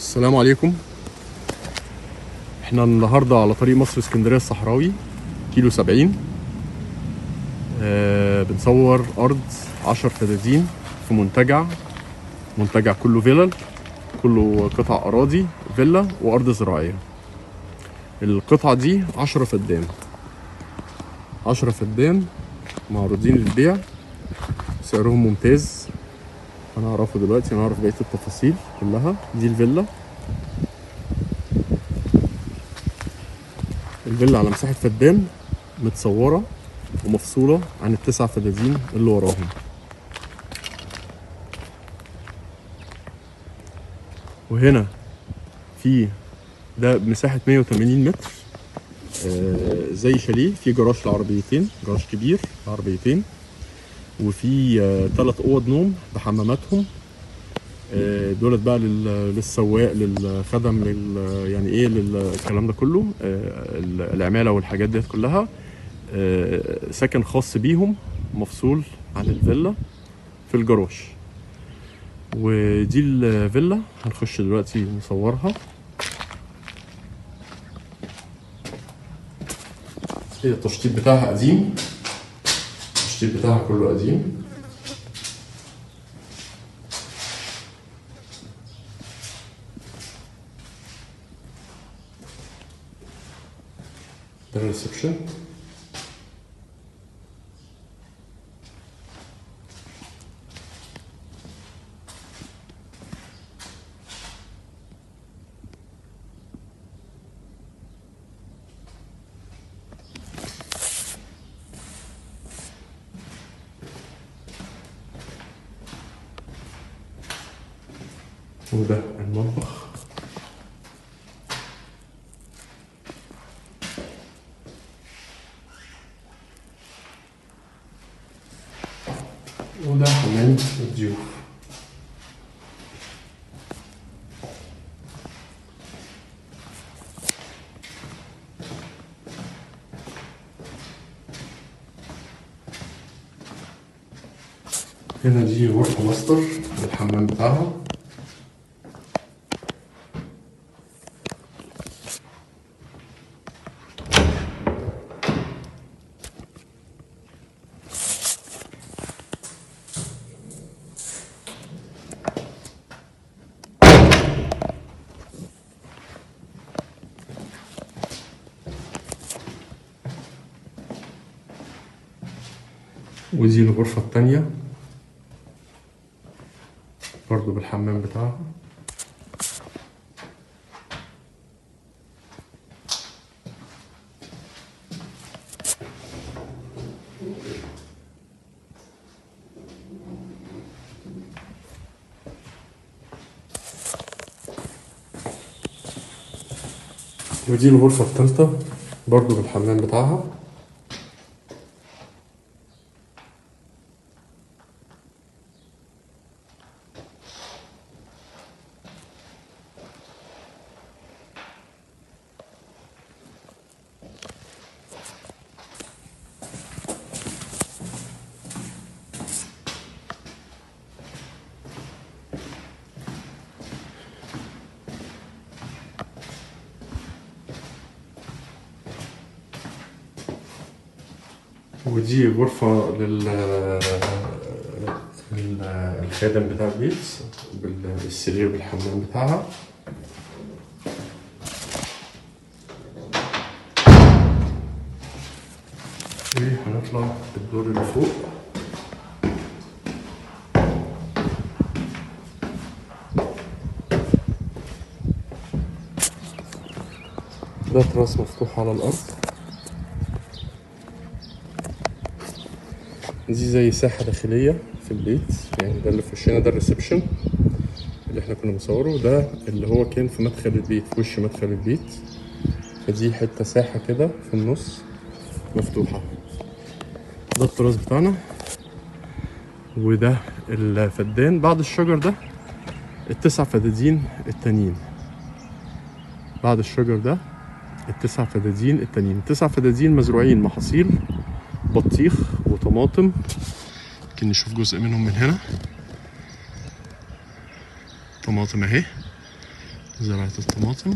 السلام عليكم. احنا النهارده على طريق مصر اسكندريه الصحراوي كيلو 70. بنصور ارض 10 فدادين في منتجع كله فيلل، كله قطع اراضي فيلا وارض زراعيه. القطعه دي 10 فدان معروضين للبيع، سعرهم ممتاز. هنعرفه دلوقتي، هنعرف بقيه التفاصيل كلها. دي الفيلا على مساحة فدان، متصورة ومفصولة عن ال9 فدادين اللي وراهم. وهنا في ده مساحة 180 متر، زي شاليه، في جراج لعربيتين، جراج كبير لعربيتين، وفي 3 أوض نوم بحماماتهم. دولت بقى للسواق، للخدم، يعني ايه، للكلام ده كله، العمالة والحاجات ديت كلها. سكن خاص بيهم مفصول عن الفيلا في الجراج. ودي الفيلا هنخش دلوقتي نصورها. التشطيب بتاعها قديم، التشطيب بتاعها كله قديم. ده الريسبشن. وده المطبخ. وده حمام الضيوف. هنا دي غرفة ماستر الحمام بتاعها. ودي الغرفة التانية برضو بالحمام بتاعها. ودي الغرفة التالتة برضو بالحمام بتاعها. ودي غرفة الخادم بتاع البيت، بالسرير بالحمام بتاعها. وهنطلع الدور اللي فوق. ده تراس مفتوح على الأرض. دي زي ساحة داخلية في البيت، يعني ده اللي في وشنا، ده الريسبشن اللي احنا كنا بنصوره، ده اللي هو كان في مدخل البيت، في وش مدخل البيت. فدي حتة ساحة كده في النص مفتوحة. ده التراس بتاعنا، وده الفدان بعد الشجر ده. ال9 فدادين التانيين بعد الشجر ده، ال9 فدادين التانيين. ال9 فدادين مزروعين محاصيل، بطيخ وطماطم. ممكن نشوف جزء منهم من هنا. طماطم اهي زراعة الطماطم،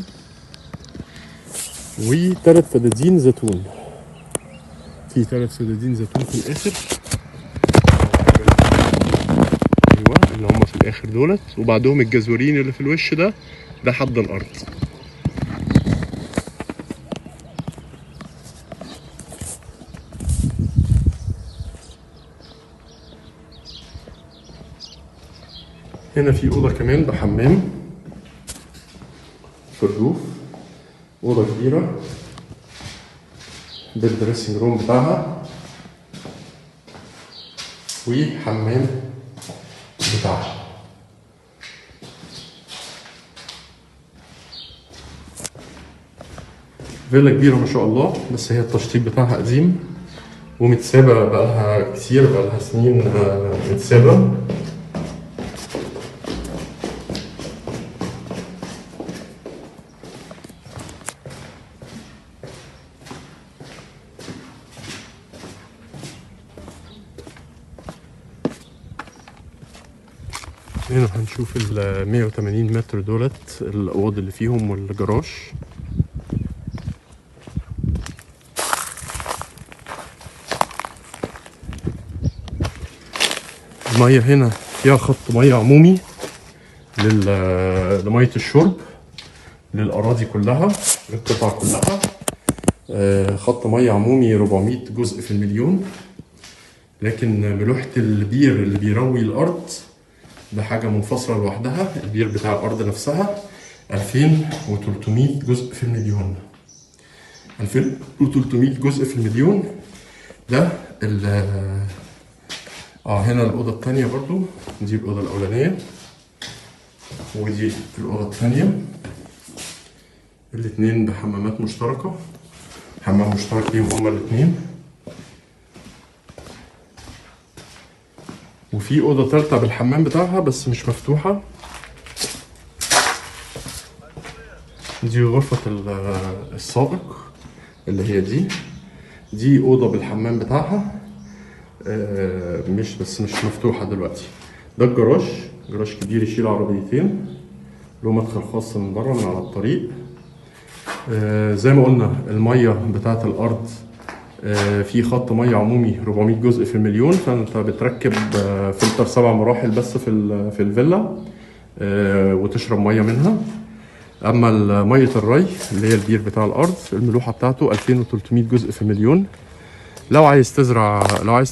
و3 فدادين زيتون. في 3 فدادين زيتون في الاخر، ايوه اللي هم في الاخر دولت، وبعدهم الجزورين اللي في الوش ده حد الارض. هنا في اوضه كمان بحمام في الروف، اوضه كبيره بالدريسنج روم بتاعها وحمام بتاعها. فيلا كبيرة ما شاء الله، بس هي التشطيب بتاعها قديم ومتسابة بقالها كتير، بقالها سنين متسابة. هنا هنشوف ال 180 متر دولت الأوض اللي فيهم والجراج. المية هنا فيها خط مية عمومي لمية الشرب للأراضي كلها، للقطع كلها. خط مية عمومي 400 جزء في المليون. لكن ملوحة البير اللي بيروي الأرض ده حاجة منفصلة لوحدها. البير بتاع الأرض نفسها 2300 جزء في المليون. 2300 جزء في المليون ده هنا الأوضة التانية برضو، دي الأوضة الأولانية ودي الأوضة الثانية، الاتنين بحمامات مشتركة، حمام مشترك ليهم هما الاتنين. وفي أوضة تالتة بالحمام بتاعها بس مش مفتوحة، دي غرفة السابق اللي هي دي أوضة بالحمام بتاعها، مش مفتوحة دلوقتي. ده الجراج، جراج كبير يشيل عربيتين، له مدخل خاص من بره من على الطريق. زي ما قلنا المية بتاعت الأرض في خط مية عمومي 400 جزء في المليون، فأنت بتركب فلتر 7 مراحل بس في الفيلا وتشرب مية منها. أما مية الري اللي هي البير بتاع الأرض، الملوحة بتاعته 2300 جزء في المليون. لو عايز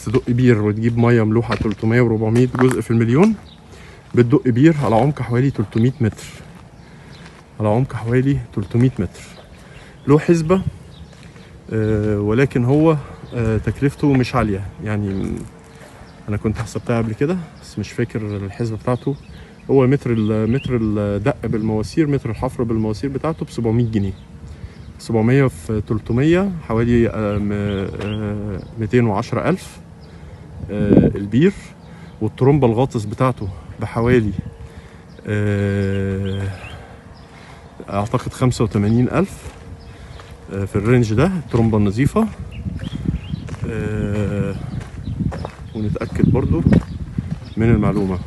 تدق بير وتجيب مية ملوحة 300 و400 جزء في المليون، بتدق بير على عمق حوالي 300 متر، على عمق حوالي 300 متر. له حسبة ولكن هو تكلفته مش عالية. يعني أنا كنت حسبتها قبل كده بس مش فاكر الحسبة بتاعته. هو متر الدق بالمواسير، متر الحفر بالمواسير بتاعته ب700 جنيه. 700 في 300 حوالي 210,000 البير. والترومبة الغاطس بتاعته بحوالي أعتقد 85,000 في الرينج ده، الترومبة النظيفة. ونتأكد برضو من المعلومة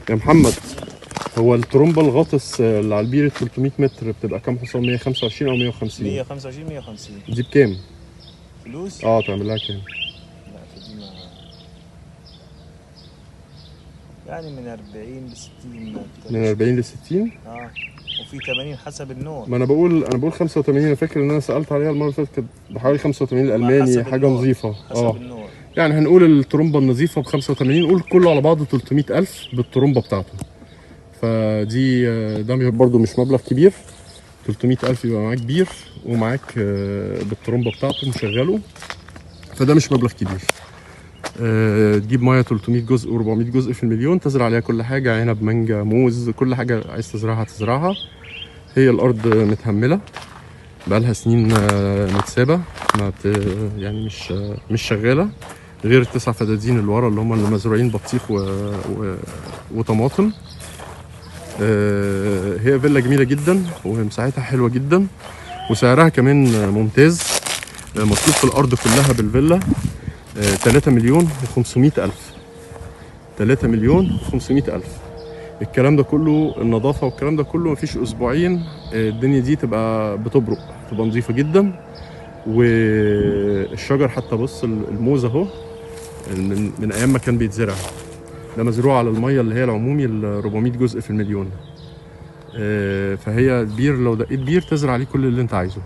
يا محمد، هو الترومبة الغاطس اللي على البير 300 متر بتبقى كام حصان؟ 125 أو 150؟ 125 150. دي بكام؟ فلوس؟ تعمل لها كام؟ لا في دي يعني من 40 ل 60. من 40 ل 60؟ وفي 80 حسب النوع. ما انا بقول 85. انا فاكر ان انا سالت عليها المره اللي فاتت كانت بحوالي 85. الالماني حاجه نظيفه. حسب النوع. يعني هنقول الترومبه النظيفه ب 85، نقول كله على بعضه 300,000 بالترومبه بتاعته. فدي ده برضو مش مبلغ كبير. 300,000 يبقى معاك بير ومعاك بالترومبه بتاعته مشغله، فده مش مبلغ كبير. تجيب ميه 300 جزء و400 جزء في المليون، تزرع عليها كل حاجه، عنب، مانجا، موز، كل حاجه عايز تزرعها. هي الارض متهمله بقالها سنين متسابه، يعني مش شغاله، غير ال9 فدادين اللي ورا اللي هم اللي مزروعين بطيخ وطماطم. هي فيلا جميله جدا ومساحتها حلوه جدا وسعرها كمان ممتاز. مطلوب في الارض كلها بالفيلا 3,500,000. 3,500,000. الكلام ده كله النظافه والكلام ده كله مفيش اسبوعين الدنيا دي تبقى بتبرق، تبقى نظيفه جدا. والشجر حتى بص الموز اهو من ايام ما كان بيتزرع، ده مزروع على الميه اللي هي العمومي ال 400 جزء في المليون. فهي بير لو دقيت بير تزرع عليه كل اللي انت عايزه.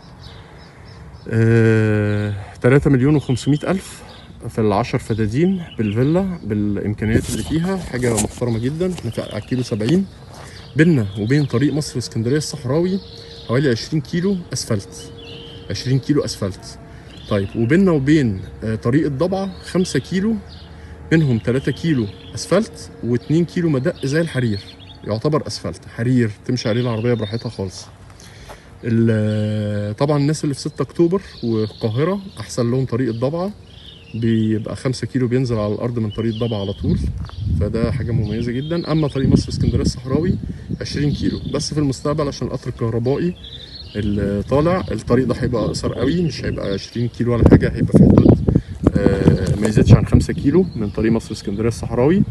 3 مليون و500 الف في ال10 فدادين بالفيلا بالامكانيات اللي فيها، حاجه محترمه جدا. احنا على الكيلو 70، بيننا وبين طريق مصر اسكندريه الصحراوي حوالي 20 كيلو اسفلت، 20 كيلو اسفلت. طيب وبيننا وبين طريق الضبعه 5 كيلو، منهم 3 كيلو اسفلت و2 كيلو مدق زي الحرير، يعتبر اسفلت حرير تمشي عليه العربيه براحتها خالص. طبعا الناس اللي في 6 اكتوبر والقاهره احسن لهم طريق الضبعه، بيبقى 5 كيلو بينزل على الارض من طريق الضبعه على طول، فده حاجه مميزه جدا. اما طريق مصر اسكندريه الصحراوي 20 كيلو بس. في المستقبل عشان القطر الكهربائي اللي طالع الطريق ده هيبقى قصير قوي، مش هيبقى 20 كيلو ولا حاجه، هيبقى في حدود ما يزيدش عن 5 كيلو من طريق مصر اسكندريه الصحراوي.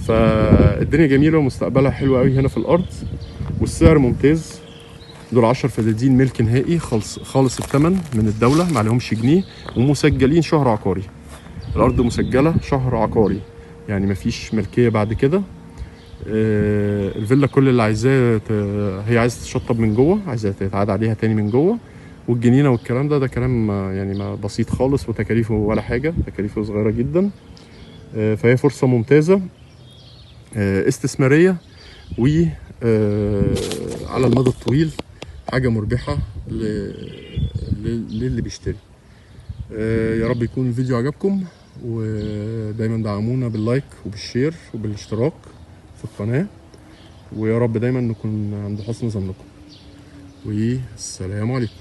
فالدنيا جميله ومستقبلها حلو قوي هنا في الارض، والسعر ممتاز. دول 10 فدادين ملك نهائي خالص الثمن من الدوله، ما عليهمش جنيه، ومسجلين شهر عقاري. الارض مسجله شهر عقاري، يعني مفيش ملكيه بعد كده. الفيلا كل اللي عايزاه هي عايزه تشطب من جوه، عايزه تتعاد عليها تاني من جوه، والجنينه والكلام ده كلام يعني ما بسيط خالص، وتكاليفه ولا حاجه، تكاليفه صغيره جدا. فهي فرصه ممتازه استثماريه، و على المدى الطويل حاجه مربحه للي بيشتري. يا رب يكون الفيديو عجبكم، ودايما دعمونا باللايك وبالشير وبالاشتراك في القناه، ويا رب دايما نكون عند حسن ظنكم، والسلام عليكم.